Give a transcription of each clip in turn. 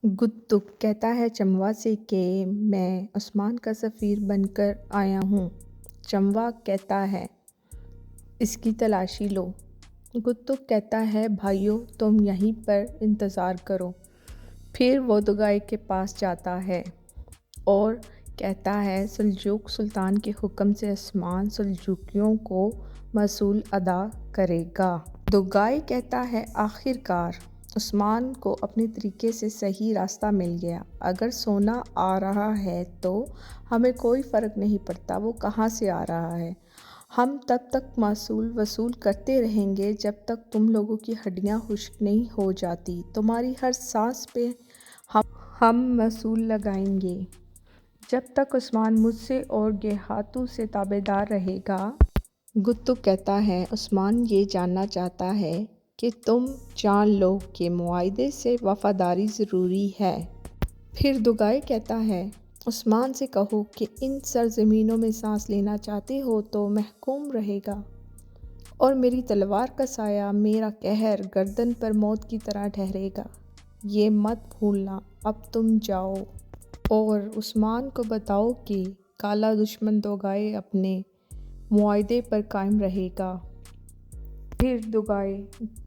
गुत्तुक कहता है चंवा से कि मैं आसमान का सफ़ीर बनकर आया हूँ। चंवा कहता है इसकी तलाशी लो। गुत्तुक कहता है भाइयों तुम यहीं पर इंतज़ार करो। फिर वो दुगाई के पास जाता है और कहता है सल्जूक सुल्तान के हुक्म से आसमान सल्जूकियों को मसूल अदा करेगा। दुगाई कहता है आखिरकार उस्मान को अपने तरीके से सही रास्ता मिल गया। अगर सोना आ रहा है तो हमें कोई फ़र्क नहीं पड़ता वो कहाँ से आ रहा है। हम तब तक मसूल वसूल करते रहेंगे जब तक तुम लोगों की हड्डियाँ खुश्क नहीं हो जाती। तुम्हारी हर सांस पे हम मसूल लगाएंगे जब तक उस्मान मुझसे और गेहातू से ताबेदार रहेगा। गुत्तुक कहता है उस्मान ये जानना चाहता है कि तुम जान लो कि मुआहदे से वफ़ादारी ज़रूरी है। फिर दुगाई कहता है उस्मान से कहो कि इन सरज़मीनों में सांस लेना चाहते हो तो महकूम रहेगा और मेरी तलवार का साया मेरा कहर गर्दन पर मौत की तरह ठहरेगा। ये मत भूलना। अब तुम जाओ और उस्मान को बताओ कि काला दुश्मन दुगाई अपने मुआहदे पर कायम रहेगा। फिर दुगाई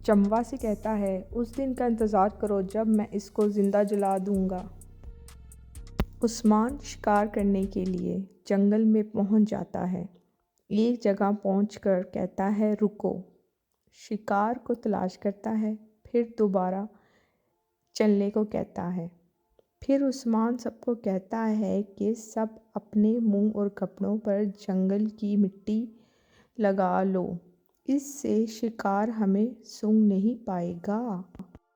चंवा से कहता है उस दिन का इंतज़ार करो जब मैं इसको ज़िंदा जला दूँगा। उस्मान शिकार करने के लिए जंगल में पहुँच जाता है। एक जगह पहुँचकर कहता है रुको। शिकार को तलाश करता है फिर दोबारा चलने को कहता है। फिर उस्मान सबको कहता है कि सब अपने मुंह और कपड़ों पर जंगल की मिट्टी लगा लो, इससे शिकार हमें सूंघ नहीं पाएगा।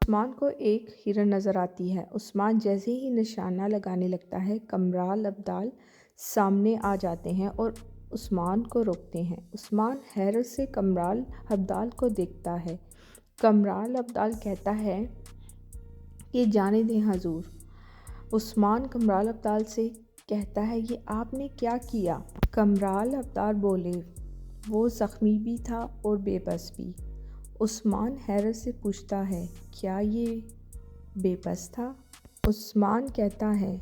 उस्मान को एक हिरन नज़र आती है। उस्मान जैसे ही निशाना लगाने लगता है कमराल अब्दाल सामने आ जाते हैं और उस्मान को रोकते हैं। उस्मान हैरत से कमराल अब्दाल को देखता है। कमराल अब्दाल कहता है कि जाने दें हजूर। उस्मान कमराल अब्दाल से कहता है ये आपने क्या किया। कमराल अब्दाल बोले वो ज़ख्मी भी था और बेबस भी। उस्मान हैरत से पूछता है क्या ये बेबस था। उस्मान कहता है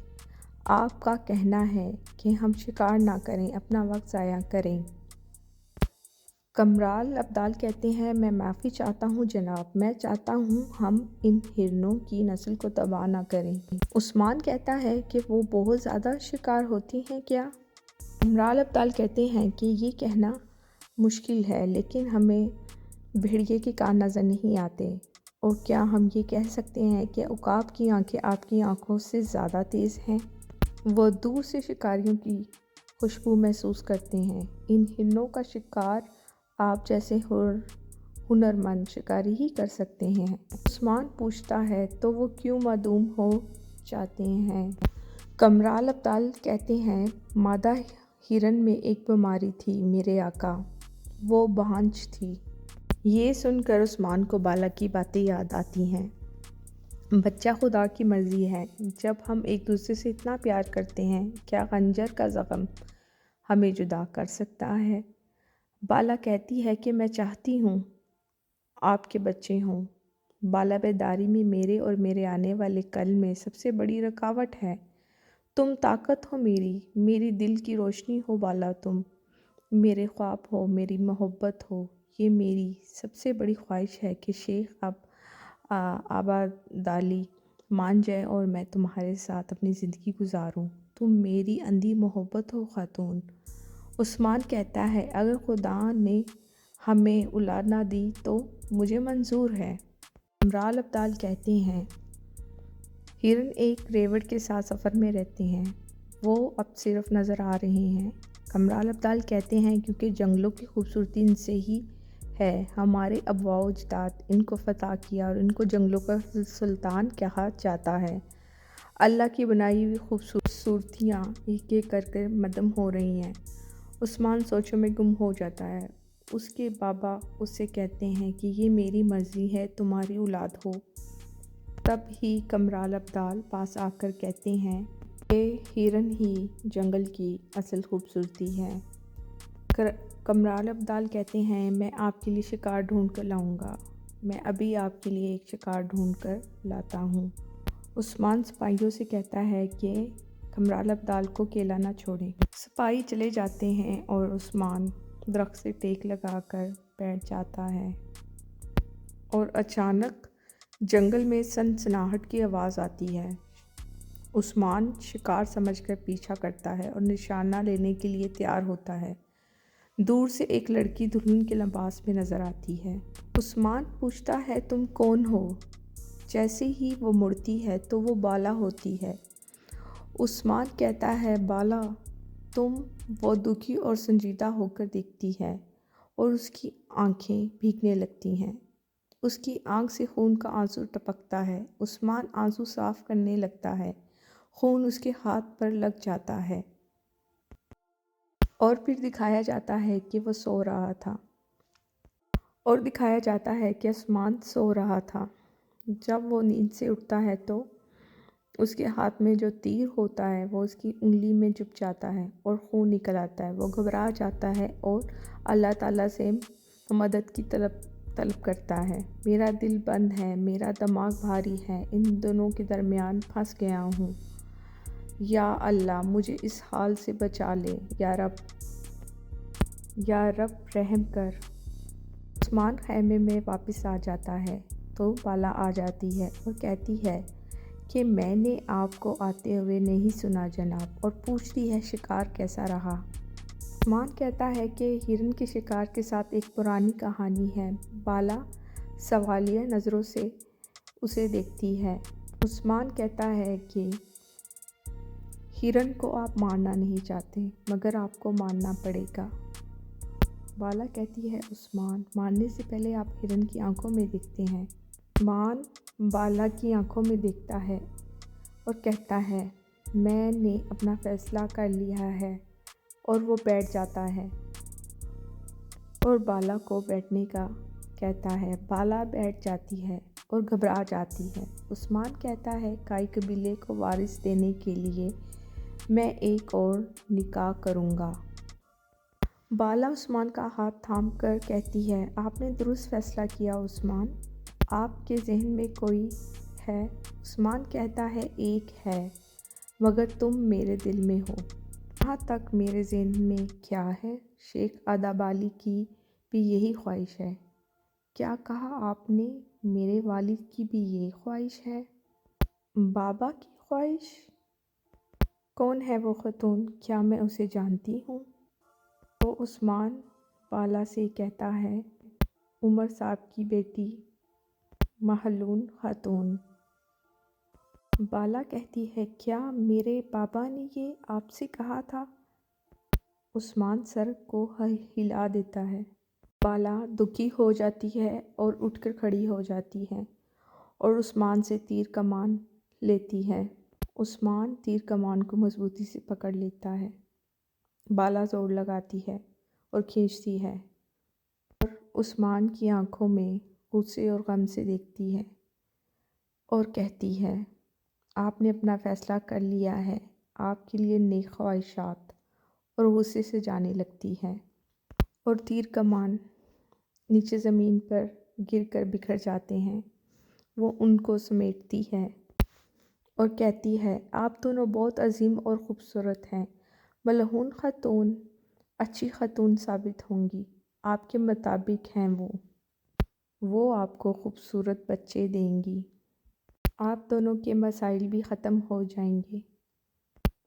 आपका कहना है कि हम शिकार ना करें, अपना वक्त ज़ाया करें। कमराल अब्दाल कहते हैं मैं माफ़ी चाहता हूँ जनाब, मैं चाहता हूँ हम इन हिरनों की नस्ल को तबाह ना करें। उस्मान कहता है कि वो बहुत ज़्यादा शिकार होती हैं क्या। कमराल अब्दाल कहते हैं कि ये कहना मुश्किल है लेकिन हमें भेड़िए के कान नज़र नहीं आते। और क्या हम ये कह सकते हैं कि उकाब की आंखें आपकी आंखों से ज़्यादा तेज़ हैं। वो दूर से शिकारियों की खुशबू महसूस करते हैं। इन हिरनों का शिकार आप जैसे हुनरमंद शिकारी ही कर सकते हैं। उस्मान पूछता है तो वो क्यों मादूम हो जाते हैं। कमराल अब्दाल कहते हैं मादा हिरन में एक बीमारी थी मेरे आका, वो बांझ थी। ये सुनकर उस्मान को बाला की बातें याद आती हैं। बच्चा खुदा की मर्ज़ी है। जब हम एक दूसरे से इतना प्यार करते हैं क्या खंजर का ज़ख्म हमें जुदा कर सकता है। बाला कहती है कि मैं चाहती हूँ आपके बच्चे हों। बाला बेदारी में मेरे और मेरे आने वाले कल में सबसे बड़ी रुकावट है। तुम ताकत हो मेरी दिल की रोशनी हो बाला, तुम मेरे ख्वाब हो, मेरी मोहब्बत हो। ये मेरी सबसे बड़ी ख्वाहिश है कि शेख अब आबादाली मान जाए और मैं तुम्हारे साथ अपनी ज़िंदगी गुजारूं। तुम मेरी अंधी मोहब्बत हो खातून। उस्मान कहता है अगर खुदा ने हमें औलाद ना दी तो मुझे मंजूर है। कमराल अब्दाल कहते हैं हिरन एक रेवड़ के साथ सफ़र में रहते हैं, वो अब सिर्फ नज़र आ रहे हैं। कमराल अब्दाल कहते हैं क्योंकि जंगलों की खूबसूरती इनसे ही है। हमारे अबवाओ अजदाद इनको फ़तह किया और इनको जंगलों का सुल्तान कहा जाता है। अल्लाह की बनाई हुई खूबसूरतियाँ एक एक करके मदम हो रही हैं। उस्मान सोचों में गुम हो जाता है। उसके बाबा उससे कहते हैं कि ये मेरी मर्ज़ी है तुम्हारी औलाद हो। तब ही कमराल अब्दाल पास आकर कहते हैं कि हिरन ही जंगल की असल खूबसूरती है। कमराल अब्दाल कहते हैं मैं आपके लिए शिकार ढूंढ कर लाऊंगा। मैं अभी आपके लिए एक शिकार ढूंढ कर लाता हूँ। عثمان سپاہیوں سے کہتا ہے کہ کمرال ابدال کو اکیلا نہ چھوڑیں۔ سپاہی چلے جاتے ہیں اور عثمان درخت سے ٹیک لگا کر بیٹھ جاتا ہے اور اچانک جنگل میں سنسناہٹ کی آواز آتی ہے۔ عثمان شکار سمجھ کر پیچھا کرتا ہے اور نشانہ لینے کے لیے تیار ہوتا ہے۔ دور سے ایک لڑکی دلہن کے لباس میں نظر آتی ہے۔ عثمان پوچھتا ہے تم کون ہو؟ جیسے ہی وہ مڑتی ہے تو وہ بالا ہوتی ہے۔ عثمان کہتا ہے بالا تم؟ وہ دکھی اور سنجیدہ ہو کر دیکھتی ہے اور اس کی آنکھیں بھیگنے لگتی ہیں۔ اس کی آنکھ سے خون کا آنسو ٹپکتا ہے۔ عثمان آنسو صاف کرنے لگتا ہے۔ خون اس کے ہاتھ پر لگ جاتا ہے اور پھر دکھایا جاتا ہے کہ وہ سو رہا تھا اور دکھایا جاتا ہے کہ عثمان سو رہا تھا۔ جب وہ نیند سے اٹھتا ہے تو اس کے ہاتھ میں جو تیر ہوتا ہے وہ اس کی انگلی میں چبھ جاتا ہے اور خون نکل آتا ہے۔ وہ گھبرا جاتا ہے اور اللہ تعالیٰ سے مدد کی طلب کرتا ہے۔ میرا دل بند ہے، میرا دماغ بھاری ہے، ان دونوں کے درمیان پھنس گیا ہوں۔ یا اللہ مجھے اس حال سے بچا لے، یا رب رحم کر۔ عثمان خیمے میں واپس آ جاتا ہے تو بالا آ جاتی ہے اور کہتی ہے کہ میں نے آپ کو آتے ہوئے نہیں سنا جناب، اور پوچھتی ہے شکار کیسا رہا؟ عثمان کہتا ہے کہ ہرن کے شکار کے ساتھ ایک پرانی کہانی ہے۔ بالا سوالیہ نظروں سے اسے دیکھتی ہے۔ عثمان کہتا ہے کہ ہرن کو آپ مارنا نہیں چاہتے مگر آپ کو مارنا پڑے گا۔ بالا کہتی ہے عثمان مارنے سے پہلے آپ ہرن کی آنکھوں میں دیکھتے ہیں۔ عثمان بالا کی آنکھوں میں دیکھتا ہے اور کہتا ہے میں نے اپنا فیصلہ کر لیا ہے، اور وہ بیٹھ جاتا ہے اور بالا کو بیٹھنے کا کہتا ہے۔ بالا بیٹھ جاتی ہے اور گھبرا جاتی ہے۔ عثمان کہتا ہے کائی قبیلے کو وارث دینے کے لیے میں ایک اور نکاح کروں گا۔ بالا عثمان کا ہاتھ تھام کر کہتی ہے آپ نے درست فیصلہ کیا عثمان، آپ کے ذہن میں کوئی ہے؟ عثمان کہتا ہے ایک ہے، مگر تم میرے دل میں ہو۔ یہاں تک میرے ذہن میں کیا ہے؟ شیخ ادابالی کی بھی یہی خواہش ہے۔ کیا کہا آپ نے؟ میرے والد کی بھی یہی خواہش ہے؟ بابا کی خواہش؟ کون ہے وہ خاتون؟ کیا میں اسے جانتی ہوں؟ تو عثمان بالا سے کہتا ہے عمر صاحب کی بیٹی مہلون خاتون۔ بالا کہتی ہے کیا میرے بابا نے یہ آپ سے کہا تھا؟ عثمان سر کو ہلا دیتا ہے۔ بالا دکھی ہو جاتی ہے اور اٹھ کر کھڑی ہو جاتی ہے اور عثمان سے تیر کمان لیتی ہے۔ عثمان تیر کمان کو مضبوطی سے پکڑ لیتا ہے۔ بالا زور لگاتی ہے اور کھینچتی ہے اور عثمان کی آنکھوں میں غصے اور غم سے دیکھتی ہے اور کہتی ہے آپ نے اپنا فیصلہ کر لیا ہے، آپ کے لیے نیک خواہشات، اور غصے سے جانے لگتی ہے اور تیر کمان نیچے زمین پر گر کر بکھر جاتے ہیں۔ وہ ان کو سمیٹتی ہے اور کہتی ہے آپ دونوں بہت عظیم اور خوبصورت ہیں، ملعون خاتون اچھی خاتون ثابت ہوں گی، آپ کے مطابق ہیں وہ آپ کو خوبصورت بچے دیں گی، آپ دونوں کے مسائل بھی ختم ہو جائیں گے۔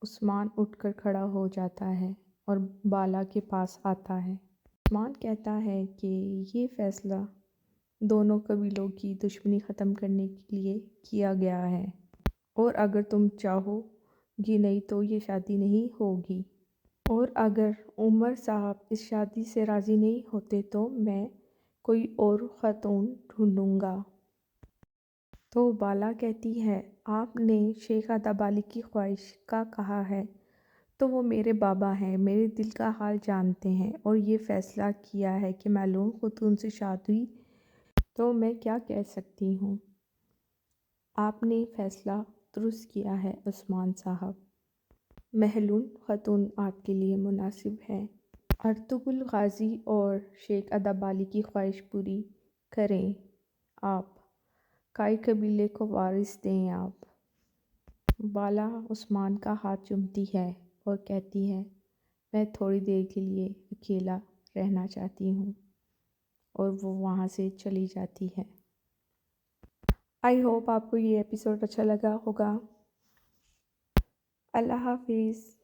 عثمان اٹھ کر کھڑا ہو جاتا ہے اور بالا کے پاس آتا ہے۔ عثمان کہتا ہے کہ یہ فیصلہ دونوں قبیلوں کی دشمنی ختم کرنے کے لیے کیا گیا ہے، اور اگر تم چاہو گی نہیں تو یہ شادی نہیں ہوگی، اور اگر عمر صاحب اس شادی سے راضی نہیں ہوتے تو میں کوئی اور خاتون ڈھونڈوں گا۔ تو بالا کہتی ہے آپ نے شیخ ادابالی کی خواہش کا کہا ہے تو وہ میرے بابا ہیں، میرے دل کا حال جانتے ہیں اور یہ فیصلہ کیا ہے کہ ملعون خاتون سے شادی، تو میں کیا کہہ سکتی ہوں؟ آپ نے فیصلہ درست کیا ہے عثمان صاحب، ملعون خاتون آپ کے لیے مناسب ہے۔ ارطغرل غازی اور شیخ ادابالی کی خواہش پوری کریں آپ، کائی قبیلے کو وارث دیں آپ۔ بالا عثمان کا ہاتھ چومتی ہے اور کہتی ہے میں تھوڑی دیر کے لیے اکیلا رہنا چاہتی ہوں، اور وہ وہاں سے چلی جاتی ہے۔ آئی ہوپ آپ کو یہ ایپیسوڈ اچھا لگا ہوگا۔ اللہ حافظ۔